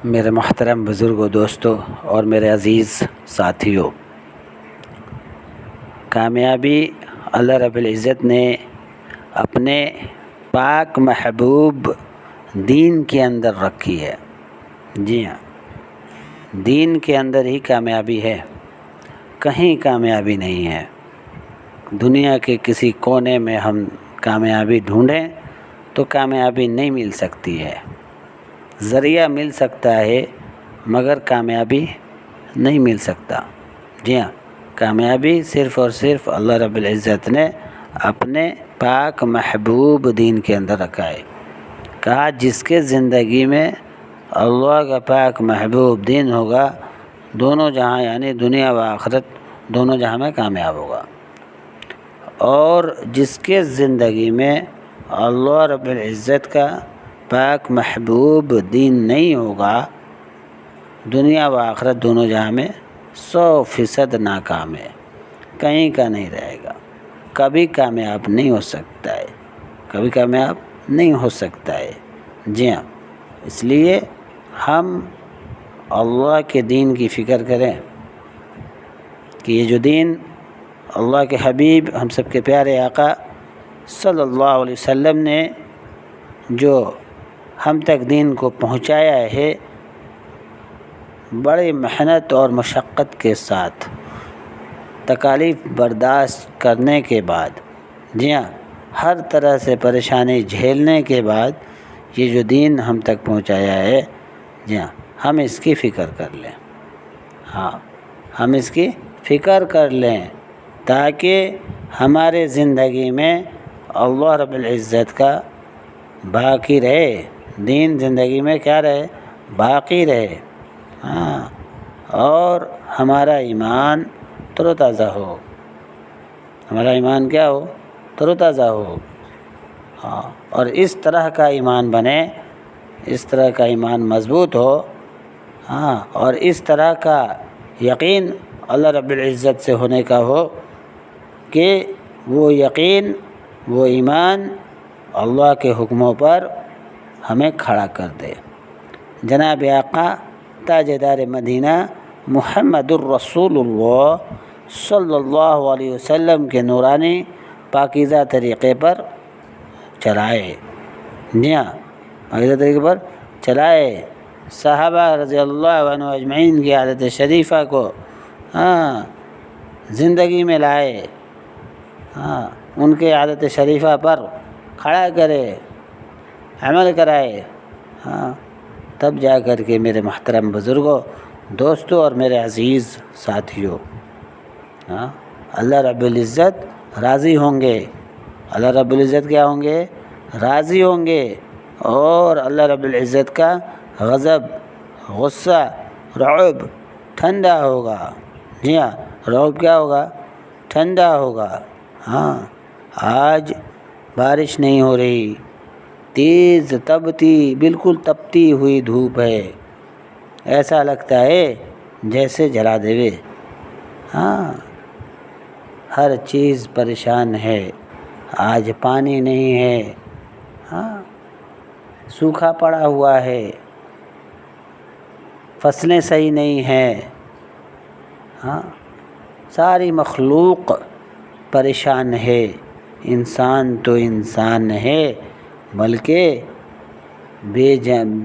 میرے محترم بزرگوں، دوستوں اور میرے عزیز ساتھیوں، کامیابی اللہ رب العزت نے اپنے پاک محبوب دین کے اندر رکھی ہے۔ جی ہاں، دین کے اندر ہی کامیابی ہے، کہیں کامیابی نہیں ہے۔ دنیا کے کسی کونے میں ہم کامیابی ڈھونڈیں تو کامیابی نہیں مل سکتی ہے۔ ذریعہ مل سکتا ہے مگر کامیابی نہیں مل سکتا۔ جی ہاں، کامیابی صرف اور صرف اللہ رب العزت نے اپنے پاک محبوب دین کے اندر رکھا ہے۔ کہا جس کے زندگی میں اللہ کا پاک محبوب دین ہوگا، دونوں جہاں یعنی دنیا و آخرت دونوں جہاں میں کامیاب ہوگا، اور جس کے زندگی میں اللہ رب العزت کا پاک محبوب دین نہیں ہوگا، دنیا و آخرت دونوں جہاں میں 100% ناکام ہے، کہیں کا نہیں رہے گا، کبھی کامیاب نہیں ہو سکتا ہے، کبھی کامیاب نہیں ہو سکتا ہے۔ جی ہاں، اس لیے ہم اللہ کے دین کی فکر کریں کہ یہ جو دین اللہ کے حبیب ہم سب کے پیارے آقا صلی اللہ علیہ وسلم نے جو ہم تک دین کو پہنچایا ہے، بڑی محنت اور مشقت کے ساتھ، تکالیف برداشت کرنے کے بعد، جی ہاں، ہر طرح سے پریشانی جھیلنے کے بعد یہ جو دین ہم تک پہنچایا ہے، جی ہاں، ہم اس کی فکر کر لیں۔ ہاں، ہم اس کی فکر کر لیں تاکہ ہمارے زندگی میں اللہ رب العزت کا باقی رہے، دین زندگی میں کیا رہے؟ باقی رہے۔ ہاں، اور ہمارا ایمان تر و تازہ ہو، ہمارا ایمان کیا ہو؟ تر و تازہ ہو۔ ہاں، اور اس طرح کا ایمان بنے، اس طرح کا ایمان مضبوط ہو، ہاں، اور اس طرح کا یقین اللہ رب العزت سے ہونے کا ہو کہ وہ یقین، وہ ایمان اللہ کے حکموں پر ہمیں کھڑا کر دے۔ جناب آقا تاجدار مدینہ محمد الرسول اللہ صلی اللہ علیہ وسلم کے نورانی پاکیزہ طریقے پر چلائے۔ جی ہاں، پاکیزہ طریقے پر چلائے، صحابہ رضی اللہ عنہ اجمعین کی عادت شریفہ کو زندگی میں لائے، ان کے عادت شریفہ پر کھڑا کرے، عمل کرائے، تب جا کر کے میرے محترم بزرگوں، دوستوں اور میرے عزیز ساتھیوں، اللہ رب العزت راضی ہوں گے۔ اللہ رب العزت کیا ہوں گے؟ راضی ہوں گے، اور اللہ رب العزت کا غضب، غصہ، رعب ٹھنڈا ہوگا۔ جی ہاں، رعب کیا ہوگا؟ ٹھنڈا ہوگا۔ ہاں، آج بارش نہیں ہو رہی، تیز تبتی، بالکل تپتی ہوئی دھوپ ہے، ایسا لگتا ہے جیسے جلا دیوے۔ ہاں، ہر چیز پریشان ہے، آج پانی نہیں ہے، ہاں، سوکھا پڑا ہوا ہے، فصلیں صحیح نہیں ہیں، ہاں، ساری مخلوق پریشان ہے۔ انسان تو انسان ہے، بلکہ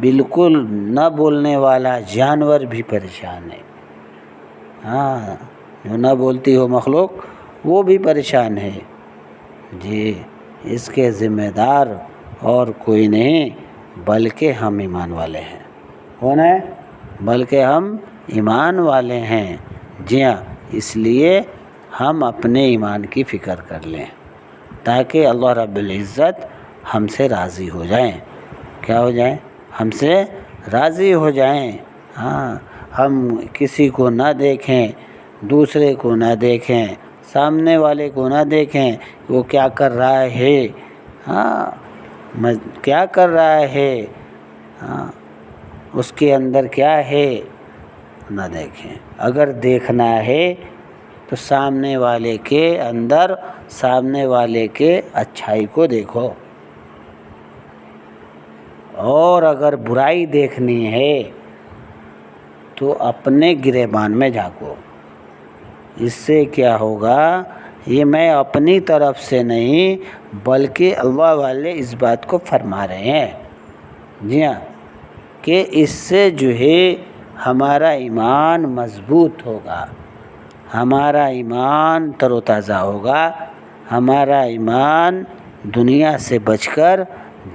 بالکل نہ بولنے والا جانور بھی پریشان ہے۔ ہاں، جو نہ بولتی ہو مخلوق وہ بھی پریشان ہے۔ جی، اس کے ذمہ دار اور کوئی نہیں بلکہ ہم ایمان والے ہیں۔ کون ہے؟ بلکہ ہم ایمان والے ہیں۔ جی ہاں، اس لیے ہم اپنے ایمان کی فکر کر لیں تاکہ اللہ رب العزت ہم سے راضی ہو جائیں۔ کیا ہو جائیں؟ ہم سے راضی ہو جائیں۔ ہاں، ہم کسی کو نہ دیکھیں، دوسرے کو نہ دیکھیں، سامنے والے کو نہ دیکھیں کہ وہ کیا کر رہا ہے، کیا کر رہا ہے، اس کے اندر کیا ہے، نہ دیکھیں۔ اگر دیکھنا ہے تو سامنے والے کے اندر، سامنے والے کے اچھائی کو دیکھو، اور اگر برائی دیکھنی ہے تو اپنے گریبان میں جھانکو۔ اس سے کیا ہوگا، یہ میں اپنی طرف سے نہیں بلکہ اللہ والے اس بات کو فرما رہے ہیں، جی ہاں، کہ اس سے جو ہے ہمارا ایمان مضبوط ہوگا، ہمارا ایمان تر و تازہ ہوگا، ہمارا ایمان دنیا سے بچ کر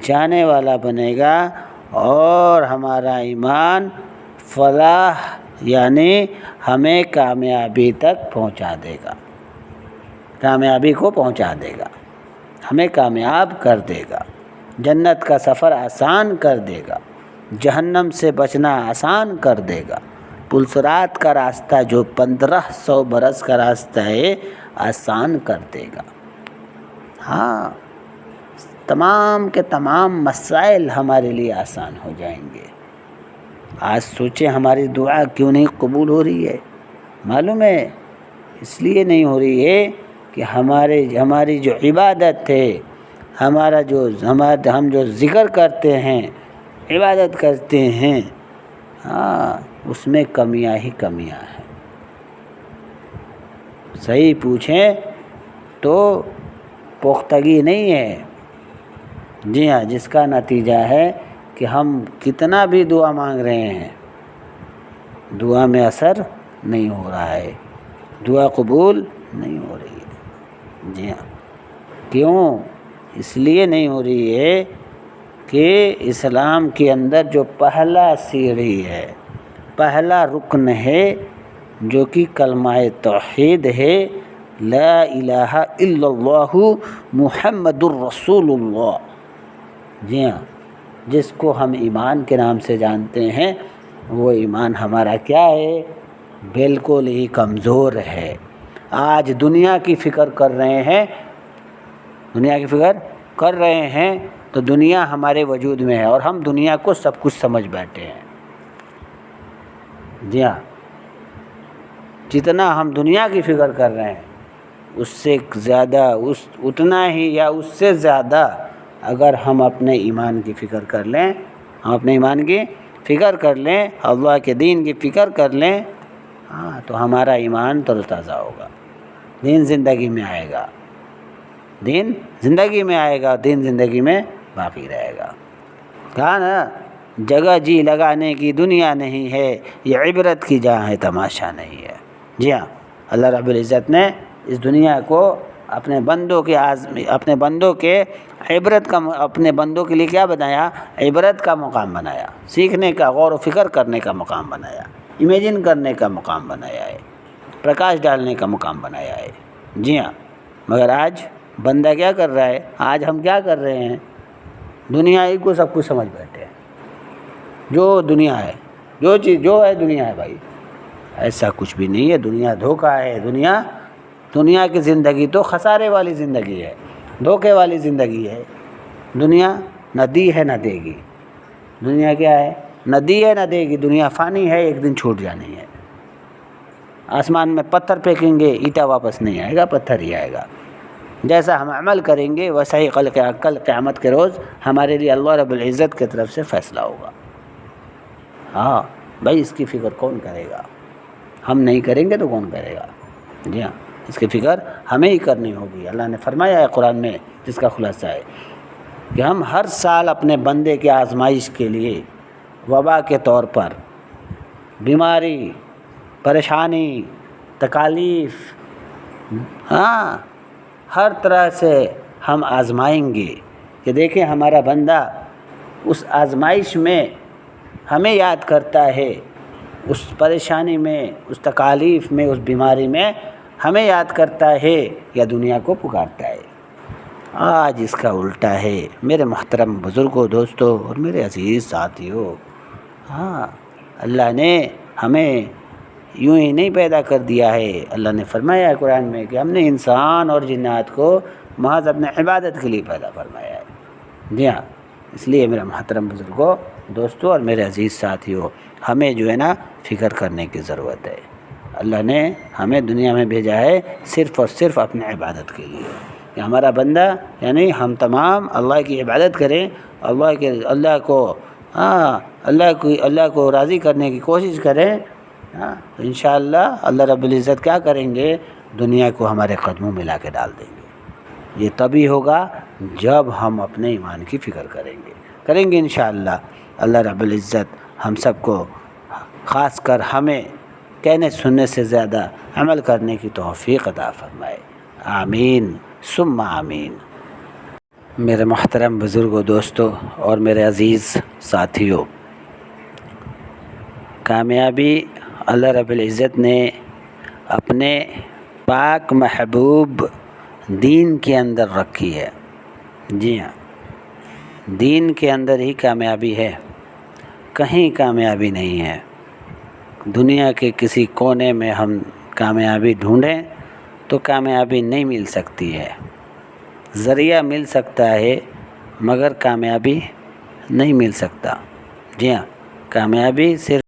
جانے والا بنے گا، اور ہمارا ایمان فلاح یعنی ہمیں کامیابی تک پہنچا دے گا، کامیابی کو پہنچا دے گا، ہمیں کامیاب کر دے گا، جنت کا سفر آسان کر دے گا، جہنم سے بچنا آسان کر دے گا، پلسرات کا راستہ جو 1500 برس کا راستہ ہے آسان کر دے گا۔ ہاں، تمام کے تمام مسائل ہمارے لیے آسان ہو جائیں گے۔ آج سوچیں ہماری دعا کیوں نہیں قبول ہو رہی ہے؟ معلوم ہے اس لیے نہیں ہو رہی ہے کہ ہماری جو عبادت ہے، ہم جو ذکر کرتے ہیں، عبادت کرتے ہیں، ہاں، اس میں کمیاں ہی کمیاں ہیں۔ صحیح پوچھیں تو پختگی نہیں ہے، جی ہاں، جس کا نتیجہ ہے کہ ہم کتنا بھی دعا مانگ رہے ہیں، دعا میں اثر نہیں ہو رہا ہے، دعا قبول نہیں ہو رہی ہے، جی ہاں۔ کیوں؟ اس لیے نہیں ہو رہی ہے کہ اسلام کے اندر جو پہلا سیڑھی ہے، پہلا رکن ہے، جو کہ کلمہ توحید ہے، لا الہ الا اللہ محمد الرسول اللہ، جی ہاں، جس کو ہم ایمان کے نام سے جانتے ہیں، وہ ایمان ہمارا کیا ہے؟ بالکل ہی کمزور ہے۔ آج دنیا کی فکر کر رہے ہیں، دنیا کی فکر کر رہے ہیں تو دنیا ہمارے وجود میں ہے اور ہم دنیا کو سب کچھ سمجھ بیٹھے ہیں، جی ہاں، جتنا ہم دنیا کی فکر کر رہے ہیں اس سے زیادہ، اتنا ہی یا اس سے زیادہ اگر ہم اپنے ایمان کی فکر کر لیں، ہم اپنے ایمان کی فکر کر لیں، اللہ کے دین کی فکر کر لیں، ہاں، تو ہمارا ایمان تر و تازہ ہوگا، دین زندگی میں آئے گا، دین زندگی میں آئے گا، دین زندگی میں باقی رہے گا۔ کہا نا، جگہ جی لگانے کی دنیا نہیں ہے، یہ عبرت کی جہاں ہے تماشا نہیں ہے، جی ہاں، اللہ رب العزت نے اس دنیا کو اپنے بندوں کے اپنے بندوں کے لیے کیا بنایا؟ عبرت کا مقام بنایا، سیکھنے کا، غور و فکر کرنے کا مقام بنایا، امیجن کرنے کا مقام بنایا ہے، پرکاش ڈالنے کا مقام بنایا ہے، جی ہاں۔ مگر آج بندہ کیا کر رہا ہے؟ آج ہم کیا کر رہے ہیں؟ دنیا ہی کو سب کچھ سمجھ بیٹھے ہیں، جو دنیا ہے، جو چیز جو ہے دنیا ہے بھائی، ایسا کچھ بھی نہیں ہے، دنیا دھوکہ ہے، دنیا کی زندگی تو خسارے والی زندگی ہے، دھوکے والی زندگی ہے، دنیا نہ دی ہے نہ دے گی، دنیا کیا ہے؟ نہ دی ہے نہ دے گی، دنیا فانی ہے، ایک دن چھوٹ جانی ہے، آسمان میں پتھر پھینکیں گے، اینٹا واپس نہیں آئے گا، پتھر ہی آئے گا، جیسا ہم عمل کریں گے ویسا ہی کل قیامت کے روز ہمارے لیے اللہ رب العزت کی طرف سے فیصلہ ہوگا۔ ہاں بھائی، اس کی فکر کون کرے گا؟ ہم نہیں کریں گے تو کون کرے گا؟ جی ہاں، اس کی فکر ہمیں ہی کرنی ہوگی۔ اللہ نے فرمایا ہے قرآن میں، جس کا خلاصہ ہے کہ ہم ہر سال اپنے بندے کی آزمائش کے لیے وبا کے طور پر، بیماری، پریشانی، تکالیف، ہاں، ہر طرح سے ہم آزمائیں گے کہ دیکھیں ہمارا بندہ اس آزمائش میں ہمیں یاد کرتا ہے، اس پریشانی میں، اس تکالیف میں، اس بیماری میں ہمیں یاد کرتا ہے یا دنیا کو پکارتا ہے۔ آج اس کا الٹا ہے میرے محترم بزرگوں، دوستوں اور میرے عزیز ساتھیوں۔ ہاں، اللہ نے ہمیں یوں ہی نہیں پیدا کر دیا ہے، اللہ نے فرمایا ہے قرآن میں کہ ہم نے انسان اور جنات کو محض اپنے عبادت کے لیے پیدا فرمایا ہے، جی ہاں۔ اس لیے میرے محترم بزرگوں، دوستوں اور میرے عزیز ساتھیوں، ہمیں جو ہے نا فکر کرنے کی ضرورت ہے۔ اللہ نے ہمیں دنیا میں بھیجا ہے صرف اور صرف اپنے عبادت کے لیے، کہ ہمارا بندہ یعنی ہم تمام اللہ کی عبادت کریں، اللہ کو راضی کرنے کی کوشش کریں، ہاں انشاءاللہ اللہ رب العزت کیا کریں گے؟ دنیا کو ہمارے قدموں میں لا کے ڈال دیں گے۔ یہ تبھی ہوگا جب ہم اپنے ایمان کی فکر کریں گے انشاءاللہ۔ اللہ رب العزت ہم سب کو، خاص کر ہمیں کہنے سننے سے زیادہ عمل کرنے کی توفیق عطا فرمائے، آمین ثم آمین۔ میرے محترم بزرگوں، دوستوں اور میرے عزیز ساتھیوں، کامیابی اللہ رب العزت نے اپنے پاک محبوب دین کے اندر رکھی ہے۔ جی ہاں، دین کے اندر ہی کامیابی ہے، کہیں کامیابی نہیں ہے۔ دنیا کے کسی کونے میں ہم کامیابی ڈھونڈیں تو کامیابی نہیں مل سکتی ہے، ذریعہ مل سکتا ہے مگر کامیابی نہیں مل سکتا۔ جی ہاں، کامیابی صرف